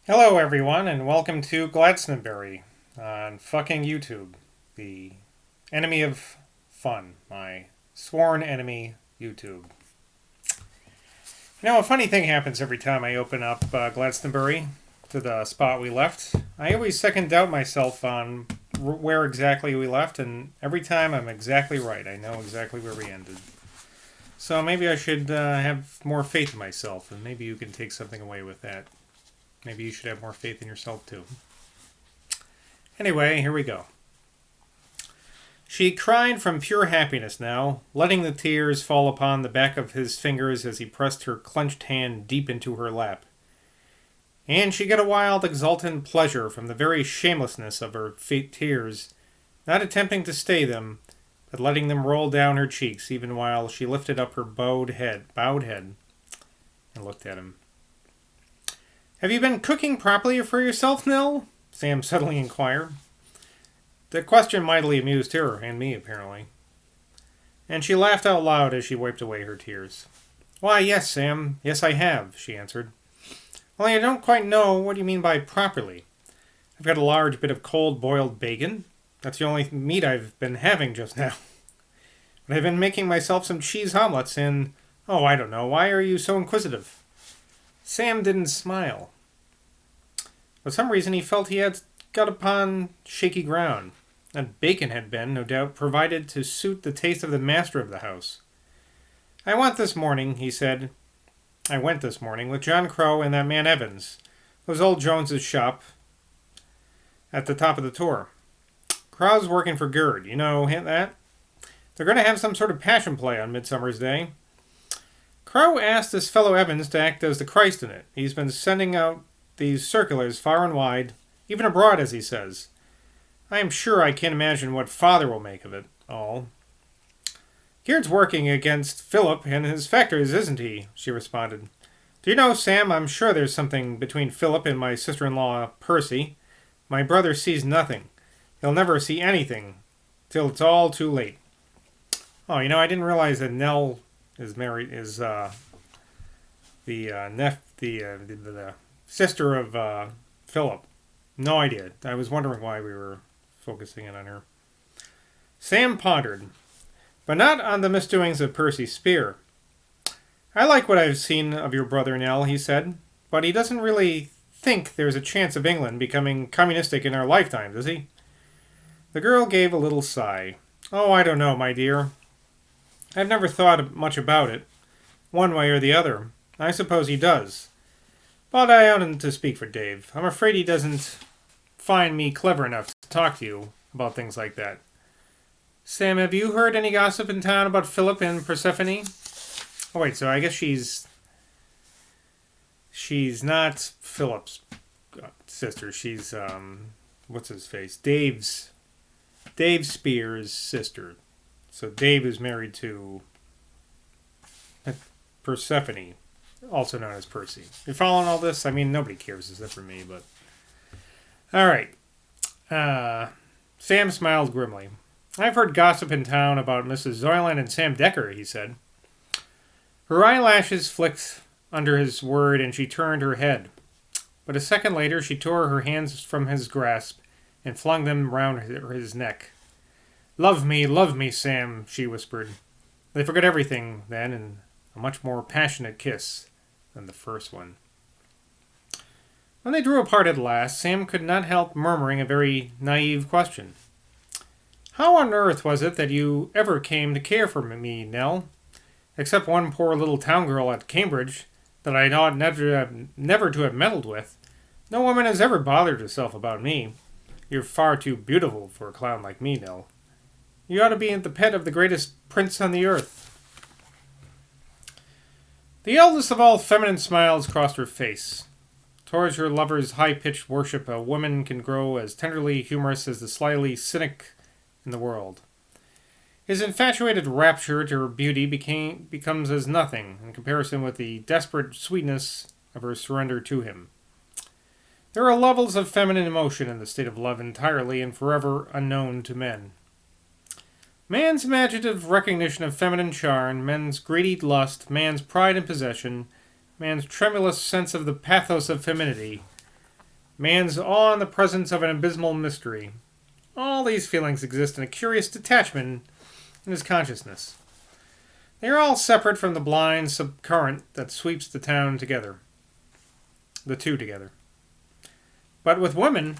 Hello, everyone, and welcome to Glastonbury on fucking YouTube, the enemy of fun, my sworn enemy, YouTube. A funny thing happens every time I open up Glastonbury to the spot we left. I always second doubt myself on where exactly we left, and every time I'm exactly right. I know exactly where we ended. So maybe I should have more faith in myself, and maybe you can take something away with that. Maybe you should have more faith in yourself, too. Anyway, here we go. She cried from pure happiness now, letting the tears fall upon the back of his fingers as he pressed her clenched hand deep into her lap. And she got a wild, exultant pleasure from the very shamelessness of her tears, not attempting to stay them, but letting them roll down her cheeks even while she lifted up her bowed head, and looked at him. "Have you been cooking properly for yourself, Nell?" Sam suddenly inquired. The question mightily amused her, and me, apparently. And she laughed out loud as she wiped away her tears. "Why, yes, Sam. Yes, I have," she answered. "Only I don't quite know what you mean by properly. I've got a large bit of cold boiled bacon. That's the only meat I've been having just now. But I've been making myself some cheese omelets and... Oh, I don't know. Why are you so inquisitive?" Sam didn't smile. For some reason he felt he had got upon shaky ground. That bacon had been, no doubt, provided to suit the taste of the master of the house. I went this morning," with John Crow and that man Evans. It was old Jones's shop at the top of the tour. Crow's working for Gerd. You know that? They're going to have some sort of passion play on Midsummer's Day. Crow asked this fellow Evans to act as the Christ in it. He's been sending out these circulars far and wide, even abroad, as he says. I am sure I can't imagine what Father will make of it all. "Gerd's working against Philip and his factories, isn't he?" she responded. "Do you know, Sam, I'm sure there's something between Philip and my sister-in-law, Percy. My brother sees nothing. He'll never see anything till it's all too late." Oh, I didn't realize that Nell is married, the sister of Philip. No idea. I was wondering why we were focusing in on her. Sam pondered, but not on the misdoings of Percy Spear. "I like what I've seen of your brother, Nell," he said, "but he doesn't really think there's a chance of England becoming communistic in our lifetime, does he?" The girl gave a little sigh. "Oh, I don't know, my dear. I've never thought much about it, one way or the other. I suppose he does. But I oughtn't to speak for Dave. I'm afraid he doesn't find me clever enough to talk to you about things like that. Sam, have you heard any gossip in town about Philip and Persephone?" Oh, wait, so I guess she's not Philip's sister. She's, what's his face? Dave Spear's sister. So Dave is married to Persephone, also known as Percy. You following all this? I mean, nobody cares except for me, but... All right. Sam smiled grimly. "I've heard gossip in town about Mrs. Zoyland and Sam Decker," he said. Her eyelashes flicked under his word, and she turned her head. But a second later, she tore her hands from his grasp and flung them round his neck. Love me, Sam," she whispered. They forgot everything then in a much more passionate kiss than the first one. When they drew apart at last, Sam could not help murmuring a very naive question. "How on earth was it that you ever came to care for me, Nell? Except one poor little town girl at Cambridge that I ought never to have meddled with. No woman has ever bothered herself about me. You're far too beautiful for a clown like me, Nell. You ought to be the pet of the greatest prince on the earth." The eldest of all feminine smiles crossed her face. Towards her lover's high-pitched worship, a woman can grow as tenderly humorous as the slyly cynic in the world. His infatuated rapture to her beauty becomes as nothing in comparison with the desperate sweetness of her surrender to him. There are levels of feminine emotion in the state of love entirely and forever unknown to men. Man's imaginative recognition of feminine charm, men's greedy lust, man's pride in possession, man's tremulous sense of the pathos of femininity, man's awe in the presence of an abysmal mystery. All these feelings exist in a curious detachment in his consciousness. They are all separate from the blind subcurrent that sweeps the town together. The two together. But with women,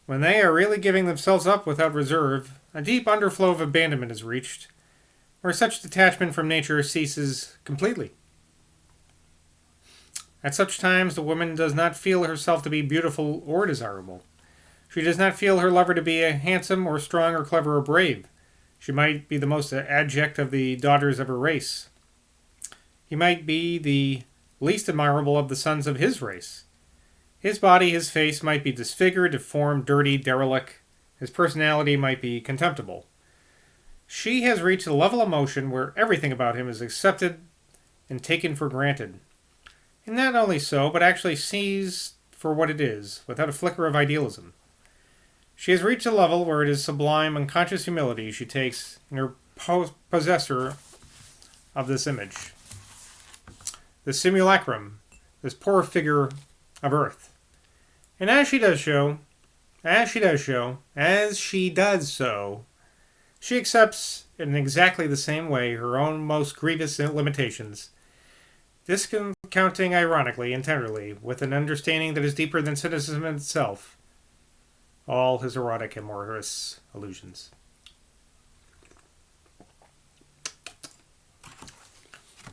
when they are really giving themselves up without reserve, a deep underflow of abandonment is reached, where such detachment from nature ceases completely. At such times, the woman does not feel herself to be beautiful or desirable. She does not feel her lover to be handsome or strong or clever or brave. She might be the most abject of the daughters of her race. He might be the least admirable of the sons of his race. His body, his face might be disfigured, deformed, dirty, derelict. His personality might be contemptible. She has reached a level of emotion where everything about him is accepted and taken for granted. And not only so, but actually sees for what it is, without a flicker of idealism. She has reached a level where it is sublime, unconscious humility she takes in her possessor of this image. The simulacrum, this poor figure of earth. And as she does so, she accepts in exactly the same way her own most grievous limitations, discounting ironically and tenderly, with an understanding that is deeper than cynicism itself, all his erotic and amorous illusions.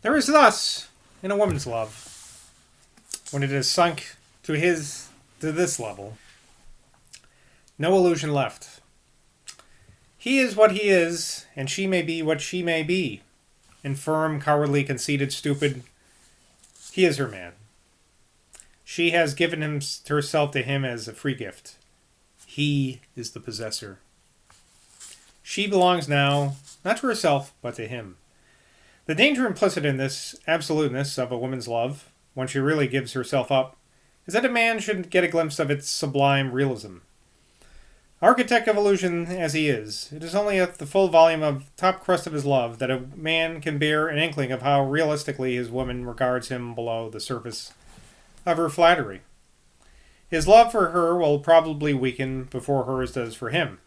There is thus, in a woman's love, when it is sunk to this level, no illusion left. He is what he is, and she may be what she may be. Infirm, cowardly, conceited, stupid, he is her man. She has given herself to him as a free gift. He is the possessor. She belongs now, not to herself, but to him. The danger implicit in this absoluteness of a woman's love, when she really gives herself up, is that a man should get a glimpse of its sublime realism. Architect of illusion as he is, it is only at the full volume of top crust of his love that a man can bear an inkling of how realistically his woman regards him below the surface of her flattery. His love for her will probably weaken before hers does for him.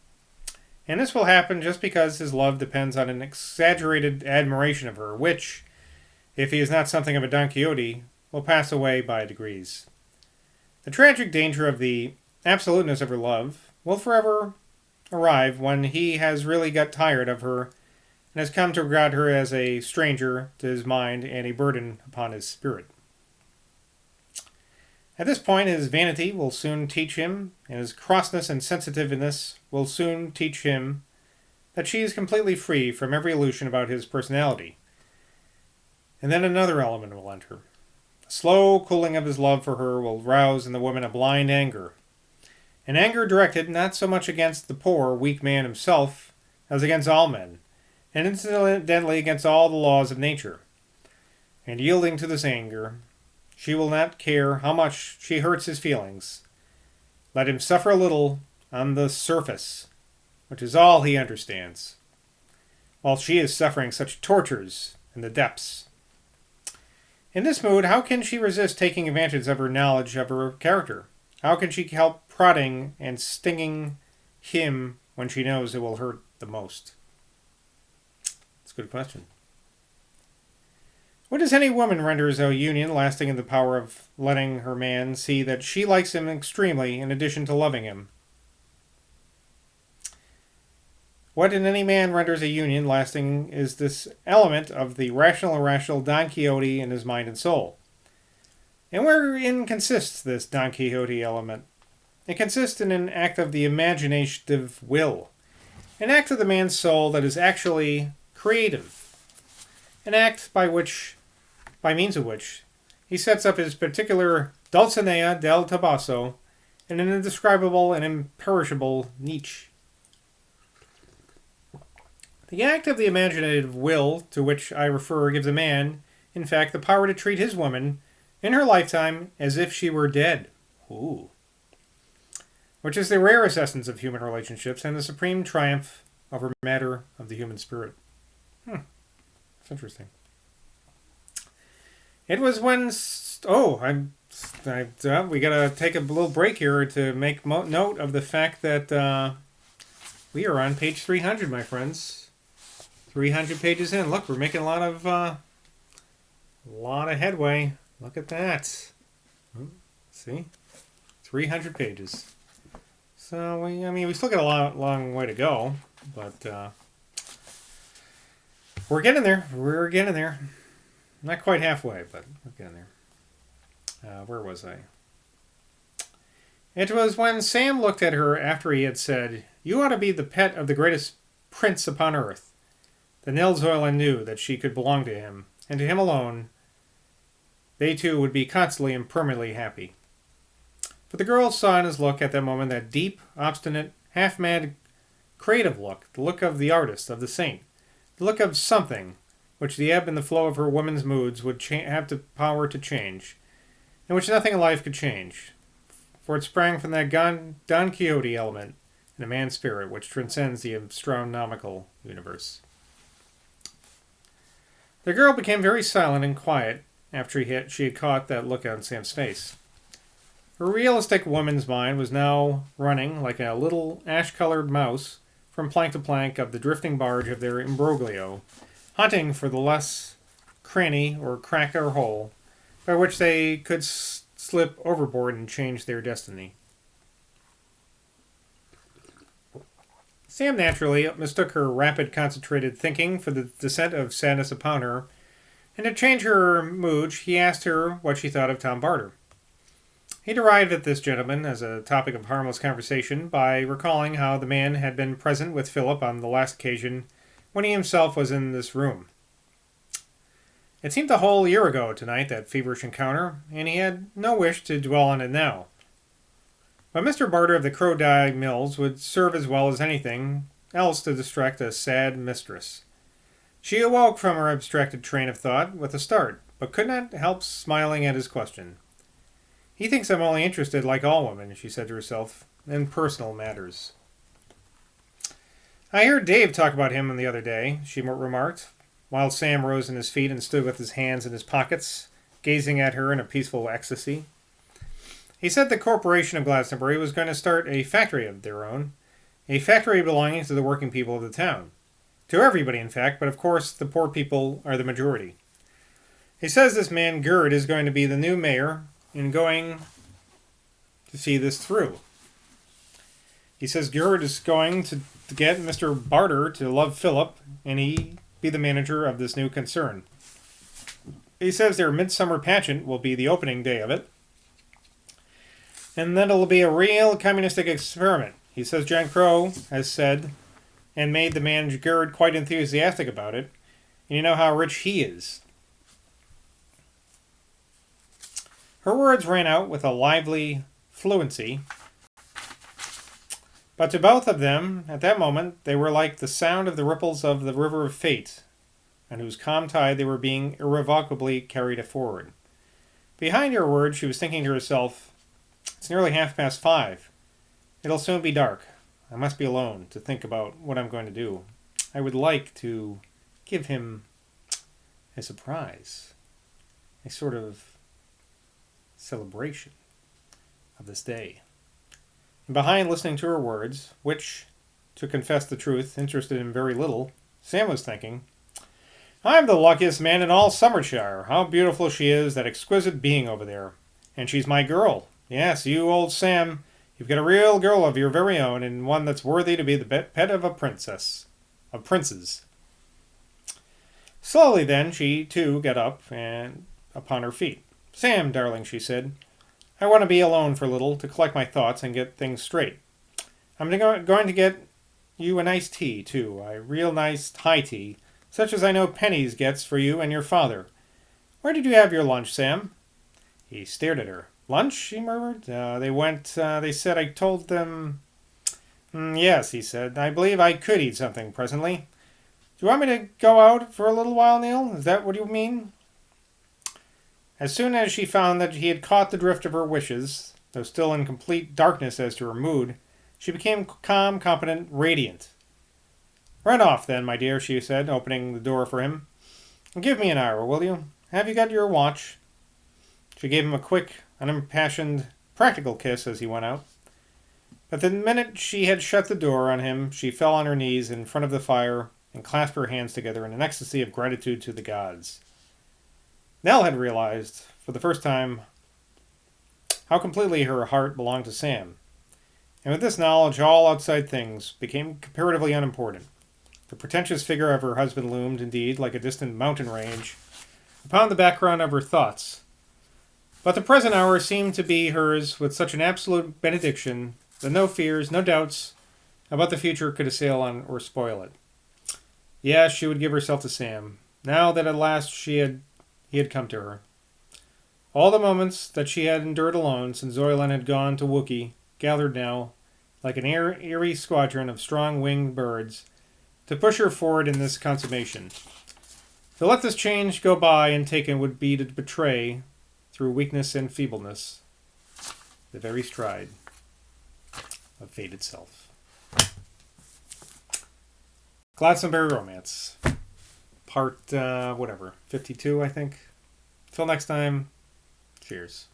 And this will happen just because his love depends on an exaggerated admiration of her, which, if he is not something of a Don Quixote, will pass away by degrees. The tragic danger of the absoluteness of her love will forever arrive when he has really got tired of her and has come to regard her as a stranger to his mind and a burden upon his spirit. At this point, his vanity will soon teach him, and his crossness and sensitiveness will soon teach him that she is completely free from every illusion about his personality. And then another element will enter. A slow cooling of his love for her will rouse in the woman a blind anger. An anger directed not so much against the poor, weak man himself, as against all men, and incidentally against all the laws of nature. And yielding to this anger, she will not care how much she hurts his feelings. Let him suffer a little on the surface, which is all he understands, while she is suffering such tortures in the depths. In this mood, how can she resist taking advantage of her knowledge of her character? How can she help prodding and stinging him when she knows it will hurt the most? That's a good question. What does any woman renders a union lasting in the power of letting her man see that she likes him extremely in addition to loving him? What in any man renders a union lasting is this element of the rational irrational Don Quixote in his mind and soul. And wherein consists this Don Quixote element? It consists in an act of the imaginative will, an act of the man's soul that is actually creative, an act by means of which he sets up his particular Dulcinea del Toboso in an indescribable and imperishable niche. The act of the imaginative will to which I refer gives a man, in fact, the power to treat his woman in her lifetime as if she were dead. Ooh. Which is the rarest essence of human relationships and the supreme triumph over matter of the human spirit. It's interesting. It was when... We gotta take a little break here to make note of the fact that we are on page 300, my friends. 300 pages in. Look, we're making a lot of headway. Look at that. See? 300 pages. So, we still got a long way to go, but we're getting there. We're getting there. Not quite halfway, but we're getting there. Where was I? It was when Sam looked at her after he had said, "You ought to be the pet of the greatest prince upon earth." That Nils Oyland knew that she could belong to him, and to him alone. They two would be constantly and permanently happy. But the girl saw in his look at that moment that deep, obstinate, half-mad, creative look, the look of the artist, of the saint, the look of something which the ebb and the flow of her woman's moods would have the power to change, and which nothing in life could change, for it sprang from that Don Quixote element in a man's spirit which transcends the astronomical universe. The girl became very silent and quiet after she had caught that look on Sam's face. Her realistic woman's mind was now running like a little ash-colored mouse from plank to plank of the drifting barge of their imbroglio, hunting for the less cranny or crack or hole by which they could slip overboard and change their destiny. Sam naturally mistook her rapid, concentrated thinking for the descent of sadness upon her, and to change her mood, he asked her what she thought of Tom Barter. He arrived at this gentleman as a topic of harmless conversation by recalling how the man had been present with Philip on the last occasion when he himself was in this room. It seemed a whole year ago tonight, that feverish encounter, and he had no wish to dwell on it now. But Mr. Barter of the Crowdie Mills would serve as well as anything else to distract a sad mistress. She awoke from her abstracted train of thought with a start, but could not help smiling at his question. "He thinks I'm only interested, like all women," she said to herself, "in personal matters." "I heard Dave talk about him the other day," she remarked, while Sam rose on his feet and stood with his hands in his pockets, gazing at her in a peaceful ecstasy. "He said the corporation of Glastonbury was going to start a factory of their own, a factory belonging to the working people of the town. To everybody, in fact, but of course the poor people are the majority. He says this man Gerd is going to be the new mayor and going to see this through. He says Gerd is going to get Mr. Barter to love Philip, and he be the manager of this new concern. He says their midsummer pageant will be the opening day of it, and then it'll be a real communistic experiment. He says John Crow has said and made the man Gerd quite enthusiastic about it, and you know how rich he is." Her words ran out with a lively fluency, but to both of them, at that moment, they were like the sound of the ripples of the river of fate, on whose calm tide they were being irrevocably carried forward. Behind her words, she was thinking to herself, "It's nearly 5:30. It'll soon be dark. I must be alone to think about what I'm going to do. I would like to give him a surprise, a sort of celebration of this day." And behind listening to her words, which, to confess the truth, interested him very little, Sam was thinking, "I'm the luckiest man in all Somersetshire. How beautiful she is, that exquisite being over there. And she's my girl. Yes, you, old Sam, you've got a real girl of your very own, and one that's worthy to be the pet of a princess. Of princes." Slowly then, she, too, got up and upon her feet. "Sam, darling," she said, "I want to be alone for a little, to collect my thoughts and get things straight. I'm going to get you a nice tea, too, a real nice high tea, such as I know Penny's gets for you and your father. Where did you have your lunch, Sam?" He stared at her. "Lunch?" she murmured. They said I told them..." "Yes," he said. "I believe I could eat something presently. Do you want me to go out for a little while, Neil? Is that what you mean?" As soon as she found that he had caught the drift of her wishes, though still in complete darkness as to her mood, she became calm, competent, radiant. "Run off, then, my dear," she said, opening the door for him. "And give me an hour, will you? Have you got your watch?" She gave him a quick, an impassioned, practical kiss as he went out. But the minute she had shut the door on him, she fell on her knees in front of the fire and clasped her hands together in an ecstasy of gratitude to the gods. Nell had realized, for the first time, how completely her heart belonged to Sam. And with this knowledge, all outside things became comparatively unimportant. The pretentious figure of her husband loomed, indeed, like a distant mountain range, upon the background of her thoughts. But the present hour seemed to be hers with such an absolute benediction that no fears, no doubts about the future could assail on or spoil it. Yes, she would give herself to Sam, now that at last he had come to her. All the moments that she had endured alone since Zoylan had gone to Wookiee gathered now, like an eerie squadron of strong winged birds, to push her forward in this consummation. To let this change go by untaken would be to betray, through weakness and feebleness, the very stride of fate itself. Glastonbury Romance. Part, 52, I think. Till next time, cheers.